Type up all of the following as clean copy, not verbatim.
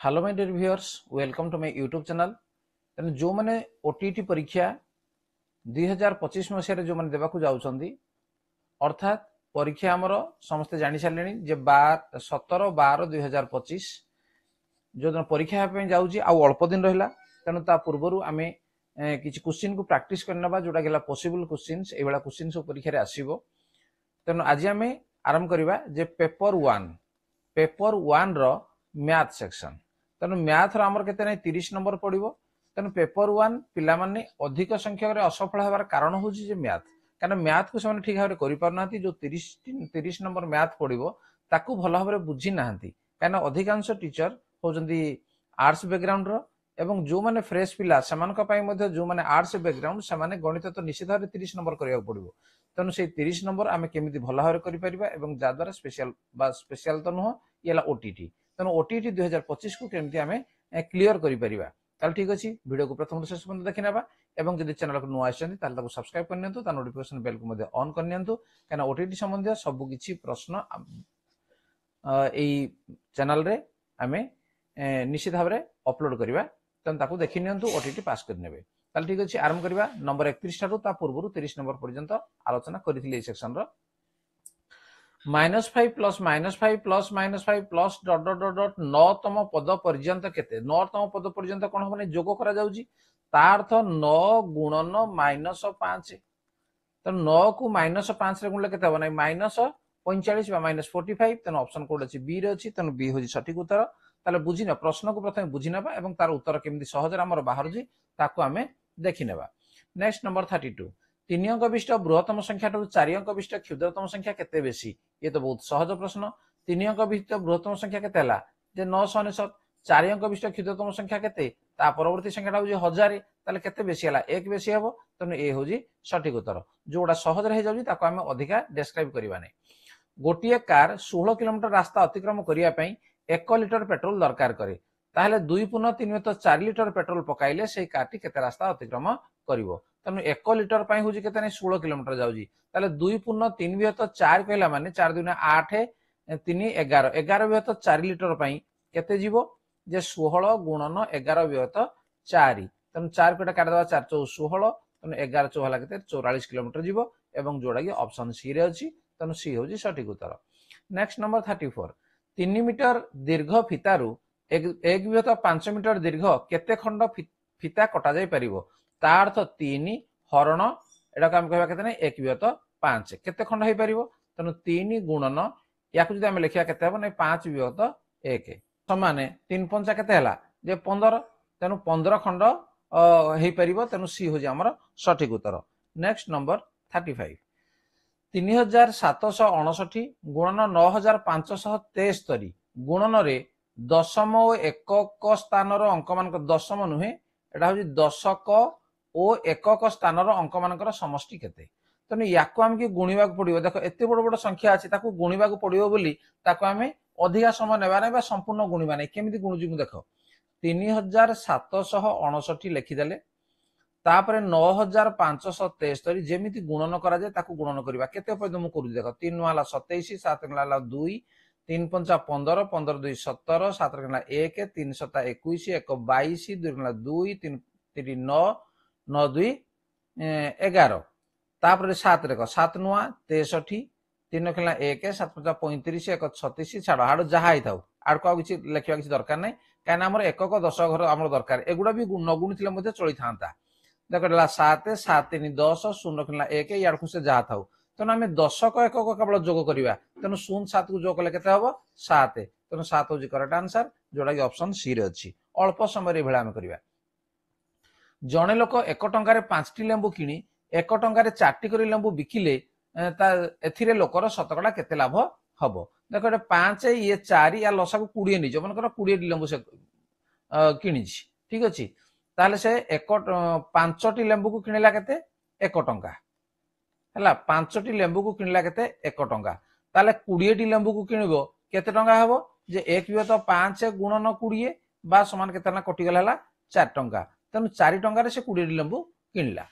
Hello my dear viewers, welcome to my YouTube channel. तेणु जो मैंने ओटीटी परीक्षा 2025 मसीह जो मैंने देवाक जाऊँगी अर्थात परीक्षा आमर समस्ते जानी सारे जे 17/12/2025 जो दिन परीक्षा जाऊँगी अल्प दिन रहा। तेणु ता पूर्वर आम किसी क्वेश्चन को प्रैक्टिस करना जोटा कि पॉसिबल क्वेश्चन ये क्वेश्चन सब परीक्षा आसो। तेणु आज आम आरंभ करवा जे पेपर 1 रो मैथ सेक्शन। तेणु मैथ रमर के 30 नंबर पड़ो। तेणु पेपर 1 पिला माने अधिक संख्यक असफल होवार कारण हूँ मैथ, कारण मैथ को से ठीक भाव में करना जो 30 नंबर मैथ पड़ो ताकू भल भाव में बुझी ना कहीं अधिकांश टीचर होती आर्ट्स बैकग्राउंड एवं जो मैंने फ्रेश पिला जो मैंने आर्ट्स बैकग्राउंड से गणित तो निश्चित भाव 30 नंबर करा पड़ो। तेणु से 30 नंबर आम केमी भल भाव में जहाद्वारा स्पेशल तो नुह ये ओटीटी। तेणु ओटीटी 2025 को केमती आम क्लीयर कर ठीक अच्छे। वीडियो को प्रथम शेष पर्यटन देखी ना और जब चैनल को नुआ आसते सब्सक्राइब करनी नोटिफिकेशन बेल को ऑन करनी कहीं ओटीटी संबंधी सबकि प्रश्न चैनल रे आम निश्चित भाव में अपलोड करवा। तेणु देखी नि ओटीटी पास करने ठीक अच्छे। आरंभ करवा नंबर 31 ठार पूर्व 30 नंबर पर्यंत आलोचना करी section -5 plus -5 plus -5 plus dot dot dot dot 9तम पद पर्यंत केते 9तम पद पर्यंत कौन हम जोग करा जाउची तार अर्थ 9 गुणन -5। तो 9 को -5 रे गुणले केते हो नै -45 बा -45। तेन ऑप्शन कोड अछि बी रे अछि। तेन बी होजी सठिक उत्तर। ताले बुझिना प्रश्न को प्रथम बुझिना एवं तार उत्तर केमिति सहज रे हमर बाहर जी ताको हमें देखि नेबा। नेक्स्ट नंबर 32 3 अंक विशिष्ट बृहत्तम संख्या 4 अंक विशिष्ट क्षुद्रतम संख्या केते बेसी। ये तो बहुत सहज प्रश्न। 3 अंक विशिष्ट बृहत्तम संख्या केते हला जे 999। 4 अंक विशिष्ट क्षुद्रतम संख्या केते ता परवर्ती संख्याटा होजी 1000 ताले केते बेसी हला 1 बेसी हबो। तने ए होजी सठिक उत्तर। जोडा सहज रहि जाउजी ताको हमें अधिका डिस्क्राइब करिवा नै। गोटिए कार 16 किलोमीटर रास्ता अतिक्रम करिया पई 1 लिटर पेट्रोल दरकार करे ताहले 2 × 3 = 4 लिटर पेट्रोल पकाइले से कारटी केते रास्ता अतिक्रम करिवो। तेणु 1 लिटर पाई हूँ के 16 किलोमीटर जाऊँगी। 2 × 3 = 4 कहला माने 4 × 2 = 8 3 = 11 11 = 4 लिटर पाई केते जीवो जे 16 गुणन 11 = 4। तेणु 4 को काट दवा 4 × 4 = 16। तेणु 11 × 4 होला केते 44 किलोमीटर जीवो एवं जोड़ा कि ऑप्शन सी रे अछि। तेणु सी होजी सठिक उत्तर। नेक्स्ट नंबर 34 3 मीटर दीर्घ फितारु 1/5 मीटर दीर्घ केते खंड फिता कटा जाय परिबो। ता अर्थ 3 हरण एटा हम कहबा केते नै 1/5 केते खंड होई परिबो। तेणु 3 गुणन याकु जदि हम लिखिया केते हबो नै 5/1 समान 3 × 5 केते हला जे 15। तेणु 15 खंड होई परिबो। तेणु सी हो जे हमर सठिक उत्तर। नेक्स्ट नंबर 35 3759 गुणन 9573 गुणन रे दशम और एकक स्थान अंक मान दशम नुहे एटा होजी दशक और एकक स्थान अंक मान समष्टि केते। तेणु या गुणा पड़ो। देख एत बड़ बड़ संख्या अच्छी गुणा पड़ो बोली आम अधिका समय नेबा ना संपूर्ण गुणवा ना केमी गुणुची देख 3759 लिखिदेले तापर 9573 जेमी गुणन करा जाए ताकू गुणन करवा केते पर्यंत मुझे करूँ देख 3 × 27 7 × 2 3 × 5 15 15 × 2 = 17 7 × 1 3 × 7 = 21 1 22 2 × 2 3 3 9 9 2 11 तापर 7 रेख 7 नुआ 63 3 × 1 7 × 35 1 36 छाड़ हाड़ जहाँ ही था आड़ को किसी लिखा किसी दरकार नहीं कहीं आम एकक दश घर आम दरकार एगुड़ा भी न गुणी चली था। देख 7 7 3 10 0 × 1 याड़ से जहाँ था। तेणु आम दशक एकक केवल जोग करवा। तेणु 0 7 को जोग कले 7। तेणु 7 हूँ करेक्ट आंसर जोड़ा कि ऑप्शन सी रे अच्छी। अल्प समय आम करवा। जड़े लोक 1 टंकार 5टी लेंबू किणी 1 टंकार 4टी कर लेंबू बिकिले ए लोकर शतकड़ा केते लाभ हम। देख 5 ये 4 या लसा को 20 नहीं मनकर 20 लेंबू से कि ठीक अच्छे। ताले से 5टी लेंबू को किणला केते 1 टंका है। 5टी लेंबू को किणला केते 1 टंका। ताले 20टी लेंबू को किणबो केते टंका हबो जे 1/5 गुणन 20 बा समान केते ना कटिगला 4 टंका। तेणु 4 टंकार से 20टी लेंबू किणला।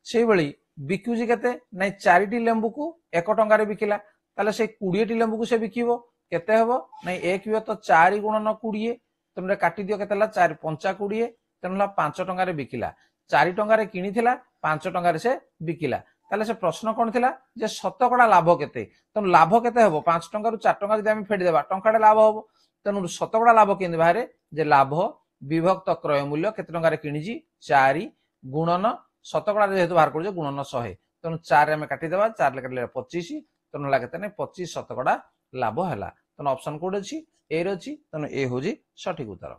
से भली बिकुची केते नै 4टी लेंबू को 1 टंकार बिकिला ताले से 20टी लेंबू को से बिकिबो केते हबो नै 1/4 गुणन 20 तेणु काटी दियो केते 4 पंचा 20 तेणु 5 टंका बिकिला 4 टंका किनिथिला 5 टंका से बिकिला ताले से प्रश्न कौन थिला जे शतकड़ा लाभ केते तेणु लाभ केते हबो 5 टंका रु 4 टंका जदि हम फेडी देबा टंकाडे लाभ हबो तेणु शतकड़ा लाभ केंदे बाहरे जे लाभ विभक्त क्रय मूल्य केते टंका रे किनिजी 4 गुणन शतकड़ा जेहेतु बाहर कर गुणन 100 तेणु 4 आम काटी देबा 4 ले काटले 25 तेणु ला केते 25 शतकड़ा लाभ हैला तेणु ऑप्शन कोड अछि ए रे अछि तेणु ए होजी सठिक उत्तर।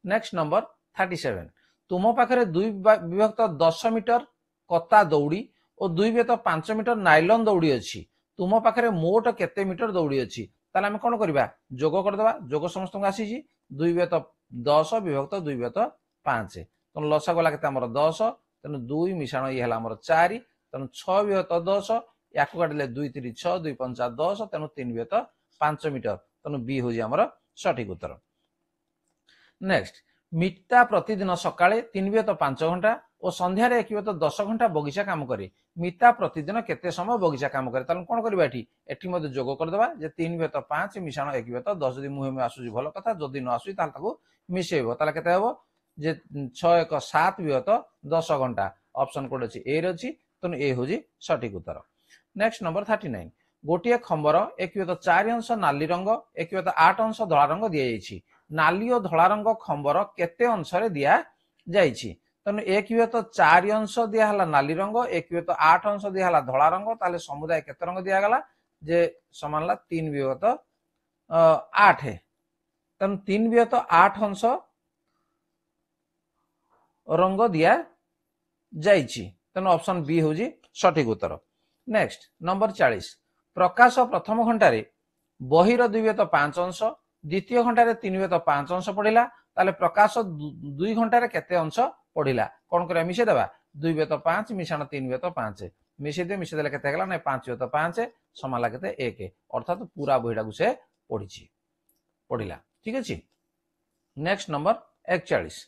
नेक्स्ट नंबर 37 तुम पाखरे 2 विभक्त 10 मीटर कता दौड़ी और 2 विभक्त 5 मीटर नाइलॉन दौड़ी अछि तुम पाखरे मोट केते मीटर दौड़ी अछि ताले हम कोन करबा जोग कर देबा जोग समस्त को आसी जी 2 विभक्त 10 विभक्त 2 विभक्त 5 तेणु लसा गला केते हमर 10 तेणु 2 मिश्रण ये हला हमर 4 तेणु 6 विभक्त 10 याकु काटले 2 3 6 2 5 10 तेणु 3 विभक्त 5 मीटर तेणु बी होजी हमर सठिक उत्तर। नेक्स्ट मिता प्रतिदिन सकाळे 3 विभक्त 5 घंटा और संध्यार 1 विभक्त 10 घंटा बगीचा काम करे मिता प्रतिदिन केते समय बगीचा काम करे ताले कोन करबा एठी मध्ये जोग कर देबा जे 3 विभक्त 5 मिश्रण 1 विभक्त 10 जदि मुहे में आसुजी भलो कथा जदि न आसुजी ताले ताको मिसेबो ताले केते हबो जे 6 1 7 विभक्त 10 घंटा ऑप्शन कोड अछि ए रे अछि तेणु ए होजी सठिक उत्तर। नेक्स्ट नंबर 39 गोटिए खंबर 1 विभक्त 4 अंश नाली रंग 1 विभक्त 8 अंश धला रंग दिया जायछि नाली और धला रंग खंबर केते अंश रे दिया जायछि तेणु 1 विभक्त 4 अंश दिया हला नाली रंग 1 विभक्त 8 अंश दिया हला धला रंग ताले समुदाय केते रंग दिया गला जे समान ला 3 विभक्त 8 है तेणु 3 विभक्त 8 अंश रंग दिया जायछि तेणु ऑप्शन बी होजी सठिक उत्तर। नेक्स्ट नंबर 40 प्रकाश प्रथम घंटारे बहिर 2 विभक्त 5 अंश द्वितीय घंटारे 3 विभक्त 5 अंश पढ़िला ताले प्रकाश 2 घंटारे केते अंश पढ़िला कोन करे मिसे देबा 2 विभक्त 5 मिश्रण 3 विभक्त 5 मिसे देले केते गला नै 5 विभक्त 5 समान ला केते 1 अर्थात पूरा बहिडा को से पढ़िला ठीक अछि। नेक्स्ट नंबर 41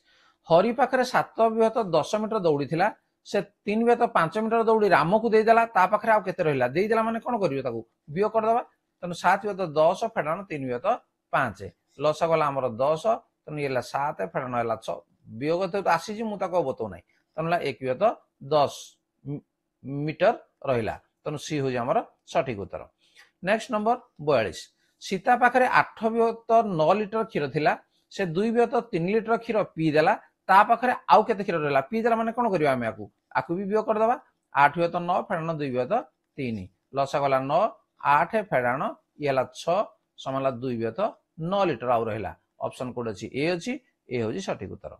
हरि पाखरे 7 विभक्त 10 मीटर दौड़ी थिला से 3 विभक्त 5 मीटर दौड़ी राम को दे देला ता पाखरे आ केते रहिला दे देला माने कोन करियो ताको बियो कर देबा तने 7 विभक्त 10 फेडान 3 विभक्त 5 लसा गला हमर 10 तने येला 7 फेडान हैला 6 बियोग तो आसी जी मु ताको बतो नै तनेला 1 विभक्त 10 मीटर रहिला तने सी हो जे हमर सठिक उत्तर। नेक्स्ट नंबर 42 सीता पाखरे 8 विभक्त 9 लीटर क्षीर थिला से 2 विभक्त 3 लीटर क्षीर पी देला ता पाखरे आउ केते क्षीर रहला पी देला माने कोन करियो हम आकु भी बियो कर देबा 8 विभक्त 9 फेडान 2 विभक्त 3 लसा गला 9 8 फेडान येला 6 समाला 2 विभक्त 9 लीटर आउ रहला ऑप्शन कोड अछि ए होजी सठिक उत्तर।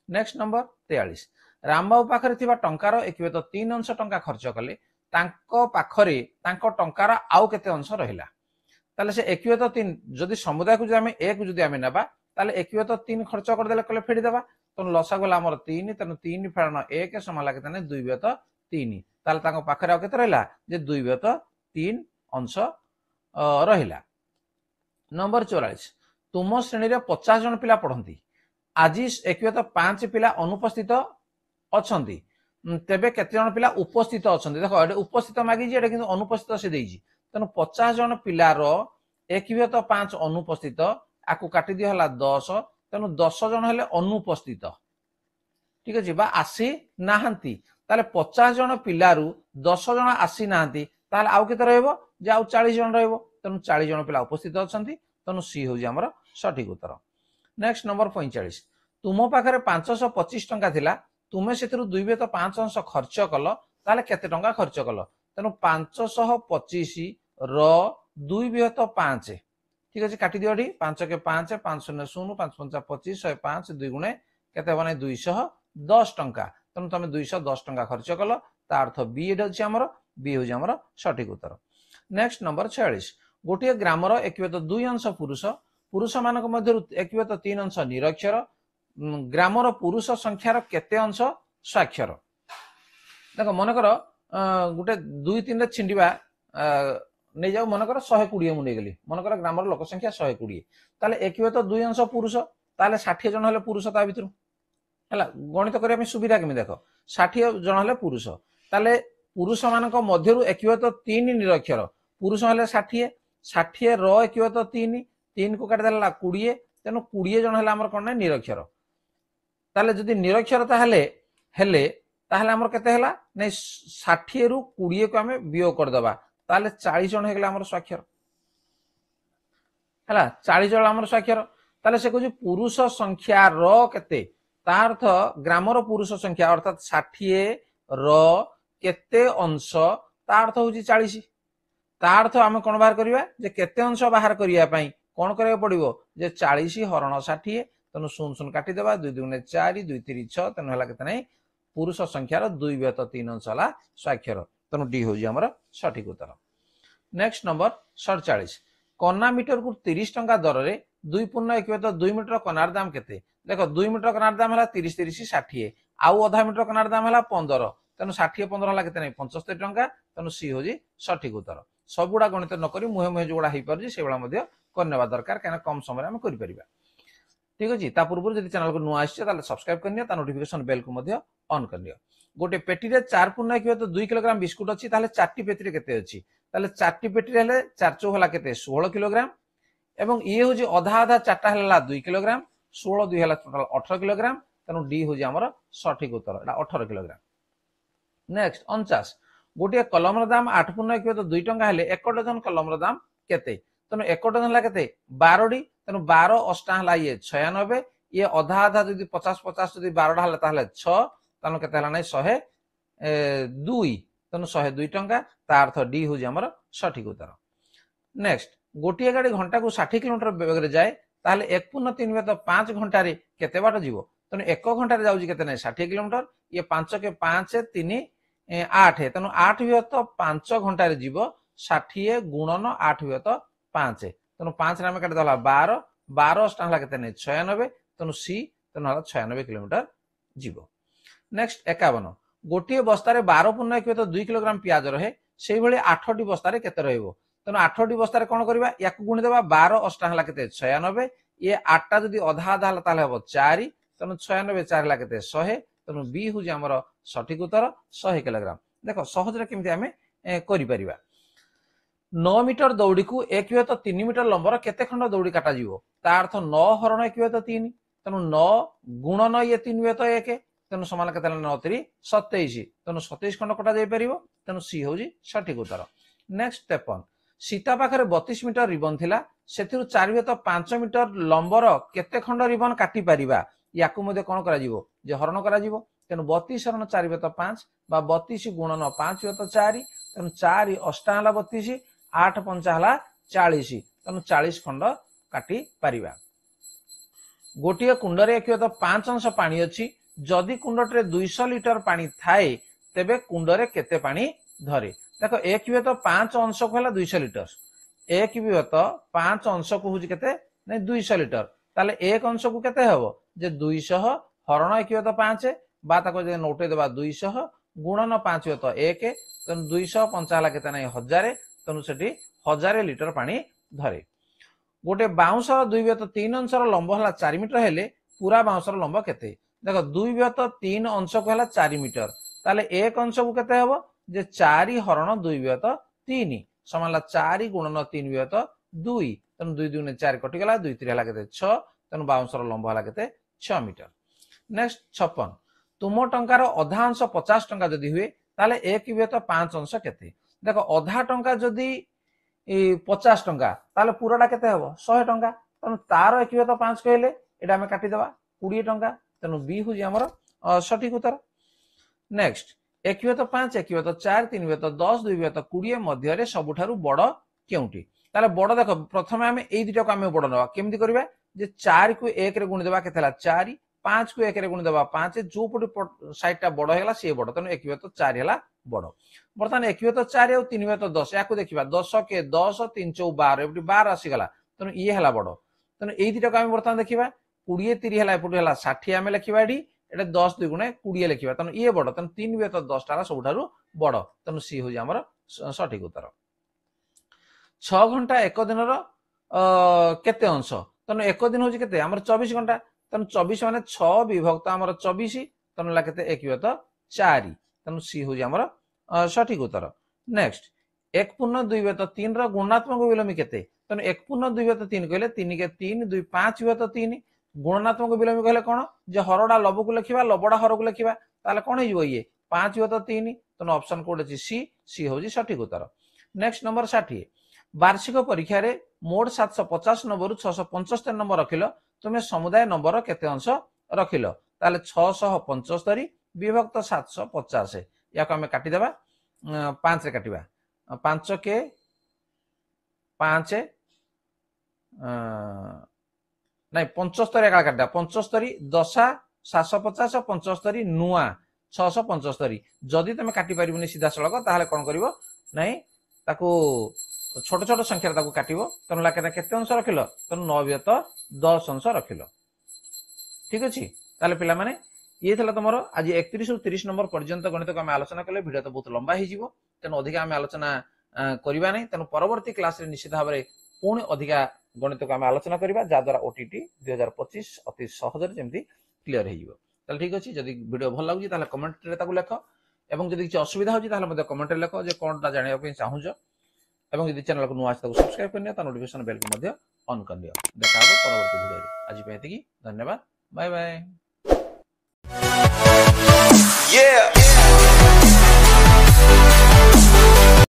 नेक्स्ट नंबर 43 रामबाबू पाखरे थिबा टंकार 1 विभक्त 3 अंश टंका खर्च कले तांको पाखरे तांको टंकार आउ केते अंश रहिला ताले से 1 विभक्त 3 जदि समुदाय को जदि हम 1 जदि हम नेबा ताले 1 विभक्त 3 खर्च कर देले कले फेडी देबा तो लसा गला हमर 3 तने 3 फेडान 1 समाला केते 2 विभक्त 3 ताले तांको पाखरे आउ केते रहिला जे 2 विभक्त 3 अंश रहिला। नंबर 44 तुम श्रेणी रे 50 जन पिला पढ़ंती आज 1 विभक्त 5 पिला अनुपस्थित अछंती तेबे केते जन पिला उपस्थित अछंती देखो एडे उपस्थित मागी जे एडे किंतु अनुपस्थित से देइजी तने 50 जन पिला रो 1 विभक्त 5 अनुपस्थित आकु काटी दियो हला 10 तेणु 10 जन हेले अनुपस्थित ठीक अछि बा आसी नाहंती ताले 50 जन पिलारू 10 जन आसी नाहंती ताले आउ केते रहइबो जे आउ 40 जन रहइबो तेणु 40 जन पिला उपस्थित अछंती तेणु सी होजी हमर सठिक उत्तर। नेक्स्ट नंबर 45 तुम पाखरे 525 टंका थिला तुमे सेतिरु 2 विभक्त 5 अंश खर्च कल ताले केते टंका खर्च कल तेणु 525 रो 2 विभक्त 5 ठीक अछि काटी दियो 5 के 5 5 0 0 5 5 25 105 2 गुणे केते बने 210 टंका तेणु तमे 210 टंका खर्च कल ता अर्थ बी एड अछि हमर बी होजी हमर सठिक उत्तर। नेक्स्ट नंबर 46 गोटे ग्रामर 1 विभक्त 2 अंश पुरुष मानक मध्यरु 1 विभक्त 3 अंश निरक्षर ग्रामर पुरुष संख्यार केते अंश स्वाक्षर देखो मनकर गोटे 2 3 रे छिंडिबा नै जाऊ मनकर 120 मु नै गेली मनकर ग्रामर लोक संख्या 120 ताले 1 विभक्त 2 अंश पुरुष ताले 60 जन हले पुरुष ता भितरु हला गणित करिया में सुविधा केमि देखो 60 जन हले पुरुष ताले पुरुष मानक मध्यरु 1 विभक्त 3 निरक्षर पुरुष हले 60 60 रो 1 विभक्त 3 3 को काट देला 20 तेणु 20 जन है आमर कौन ना निरक्षर ताले जदि निरक्षर ताहले हेले ताहले आमर केते हला नै 60 रु 20 को आमे वियोग कर दबा ताले 40 जन हेगला आमर स्वाक्षर हला 40 जन आमर स्वाक्षर ताले से कहू पुरुष संख्या रो केते ता अर्थ ग्रामर पुरुष संख्या अर्थात 60 रो केते अंश ता अर्थ होची 40 ता अर्थ आमे कोन बाहर करिवा जे केते अंश बाहर करिया पई कोन करे पड़िबो जे 40 हरण 60 तनु 0 काटी देबा 2 2 4 2 3 6 तनु हला केते नै पुरुष संख्यार 2 व्यत 3 अंश हला स्वाक्षर तनु डी होजी हमर सठिक उत्तर। नेक्स्ट नंबर 47 कन्ना मीटर को 30 टंका दर रे 2.1 मीटर कनार दाम केते देखो 2 मीटर कनार दाम हला 30 30 60 आउ आधा मीटर कनार दाम हला 15 तेणु 60 15 हला केते नै 75 टंका तेणु सी होजी सठिक उत्तर। सबुडा गणित न करी मुहे मुहे जोड़ा हेई परजी सेबला मध्ये करनेबा दरकार काना कम समय हम करि परिबा ठीक अछि। ता पूर्व जदि चैनल को नुआ आछे ताले सब्सक्राइब करनिया ता नोटिफिकेशन बेल को मध्ये ऑन करनिया। गोटे पेटी रे 4.1 2 किलोग्राम बिस्कुट अछि ताले 4टी पेटी रे केते अछि ताले 4टी पेटी रे हेले 4 चौ हला केते 16 किलोग्राम एवं ये होजी आधा आधा 4टा हला 2 किलोग्राम 16 2 हला टोटल 18 किलोग्राम तेणु डी होजी हमर सठिक उत्तर एटा 18 किलोग्राम। नेक्स्ट 49 गोटे कलम दाम 8.1 2 टंका हेले 1 डजन कलम दाम केते तेणु 1 डजन हला केते 12 डी तेणु 12 अष्टा हला ये 96 ये आधा आधा जदि 50 50 जदि 12 हला ताहले 6 तेणु केते हला नै 102 तेणु 102 टंका ता अर्थ डी होजी हमर सठिक उत्तर। नेक्स्ट गोटे गाड़ी घंटा को 60 किलोमीटर वेग रे जाए ताहले 1.3 व्यत 5 घंटा रे केते बाट जीवो तेणु 1 घंटा रे जाउजी केते नै 60 किलोमीटर ये 5 के 5 3 8 तेणु 8 व्यत 5 घंटा रे जीवो 60 गुणन 8 व्यत 5 तेणु 5 रे हम काट दला 12 12 अष्टा हला केते नै 96 तेणु सी तेणु हला 96 किलोमीटर जीवो। नेक्स्ट 51 गोटे बस्ता रे 12.1 2 किलोग्राम प्याज रहे सेही भली 8टी बस्ता रे केते रहइबो तेणु 8टी बस्ता रे कोन करबा याकु गुणी देबा 12 अष्टा हला केते 96 ये 8टा जदि आधा आधा हला ताले हबो 4 तेणु 96 4 हला केते 100 तेणु बी होजी हमर सठिक उत्तर 100 किलोग्राम। देखो सहज रे केमति हमें करि परिबा 9 मीटर दौड़ी को 1 व्यत 3 मीटर लंबर केते खंड दौड़ी काटा जीवो ता अर्थ 9 हरण 1 व्यत 3 तेणु 9 गुणन ये 3 व्यत 1 तेणु समान केते 9 3 27 तेणु 27 खंड कटा जाई परिबो तेणु सी होजी सठिक उत्तर। नेक्स्ट 53 सीता पाखरे 32 मीटर रिबन थिला सेथिरु 4 व्यत 5 मीटर लंबर केते खंड रिबन काटी परिबा याकु मध्ये कोन करा जीवो जे हरण करा जीवो तेणु 32 हरण 4 व्यत 5 बा 32 गुणन 5 व्यत 4 तेणु 4 अष्टा हला 32 8 5 हला 40 तेणु 40 खंड काटी परिबा। गोटिए कुंडरे 1 व्यत 5 अंश पानी अछि जदि कुंडटे 200 लिटर पानी थाए तेबे कुंडरे केते पानी धरे देखो 1 व्यत 5 अंश को हला 200 लिटर 1 व्यत 5 अंश को होजी केते नै 200 लिटर ताले 1 अंश को केते हबो जे 200 हरण 1 व्यत 5 बा ताको जे नोटे देबा 200 गुणन 5 व्यत 1 तेणु 200 5 हला केते नै 1000 तेणु सेठी 1000 लिटर पानी धरे। गोटे बाउंसर 2 व्यत 3 अंशर लंब हला 4 मीटर हेले पूरा बाउंसर लंब केते देखो 2 व्यत 3 अंश को हला 4 मीटर ताले 1 अंश को केते हबो जे 4 हरण 2 व्यत 3 समानला 4 गुणन 3 व्यत 2 तेणु 2 2 4 कटि गला 2 3 हला केते 6 तेणु बाउंसर लंब हला केते 6 मीटर। नेक्स्ट 56 तुम टंकार अधा अंश 50 टंका जदि हुए ताले 1 व्यत 5 अंश केते देखो अधा टंका जदि 50 टंका ताले पूराटा केते हबो 100 टंका तेणु तार 1 व्यत 5 कहले एटा हम काटि देबा 20 टंका तेणु बी होजी हमर सठिक उत्तर। नेक्स्ट 1 व्यत 5 1 व्यत 4 3 व्यत 10 2 व्यत 20 मध्य रे सबुठारु बड़ केउटी ताले बड़ देखो प्रथमे हम एई दुटा को हम बड़ नबा केमति करबा जे 4 को 1 रे गुणी देबा केतेला 4 5 को 1 रे गुणी देबा 5 जो पटी साइड टा बड़ हेला से बड़ तेणु 1 व्यत 4 हेला बड़ बर्तमान 1 व्यत 4 और 3 व्यत 10 याकू देखिबा 10 के 10 3 4 12 एबटी 12 आसी गला तेणु ये हेला बड़ तेणु एई दुटा को हम बर्तमान देखिबा 20 30 हेला एपटू हेला 60 हम लिखिबा एडी एटा 10 2 गुणे 20 लिखिबा तेणु ये बड़ तेणु 3 व्यत 10 टारा सबुठारु बड़ तेणु सी होजी हमर सठिक उत्तर। 6 घंटा एक दिन रो केते अंश तेणु एक दिन होजी केते हमर 24 घंटा तेणु 24 माने 6 विभक्त हमर 24 तेणु ला केते 1 व्यत 4 तेणु सी होजी हमर सठिक उत्तर। नेक्स्ट 1 पूर्ण 2 व्यत 3 रो गुणात्मक विलोमी केते तेणु 1 पूर्ण 2 व्यत 3 कहले 3 के 3 2 5 व्यत 3 गुणात्मक विलोमी कहले कोन जे हरडा लब को लिखिबा लबडा हर को लिखिबा ताले कोन होइबो ये 5 व्यत 3 तेणु ऑप्शन कोड अछि सी सी होजी सठिक उत्तर। नेक्स्ट नंबर 60 वार्षिक परीक्षा रे मोड 750 नंबर 675 नंबर रखिलो तुमे समुदाय नंबर केते अंश रखिलो ताले 675 विभक्त 750 या को हमें काटी देबा 5 रे काटिबा 5 के 5 नहीं 75 एका काटा 75 दशा 750 75 नुआ 675 जदि तुम काटी पारिबनी सीधा सड़क ताहले कोन करिवो नहीं ताकू छोट छोट संख्या ताकू काटिबो तन लाके केते अंश रखिलो तन 9 व्यत 10 अंश रखिलो ठीक अछि। ताले पिला माने ये थला तमरो आज 31 रु 30 नंबर पर्यंत गणित को हम आलोचना कले वीडियो तो बहुत लंबा ही जीवो तेन अधिक हम आलोचना करिबा नै तेन परवर्ती क्लास रे निश्चित भाबरे पुणी अधिक गणित को हम आलोचना करिबा जा द्वारा ओटीटी 2025 अति सहज जेमती क्लियर हे जीवो। ताले ठीक अछि जदि वीडियो भल लागुची ताले कमेंट रे ताकू लेखो एवं जदि किछ असुविधा होची ताले मते कमेंट रे लेखो जे कोनटा जानिया पे चाहूजो एवं जदि चैनल को नुआ ताकू सब्सक्राइब करनियो ता नोटिफिकेशन बेल को मध्य ऑन कर दियो। देखा हो परवर्ती वीडियो रे आज पे एतिकी धन्यवाद बाय बाय।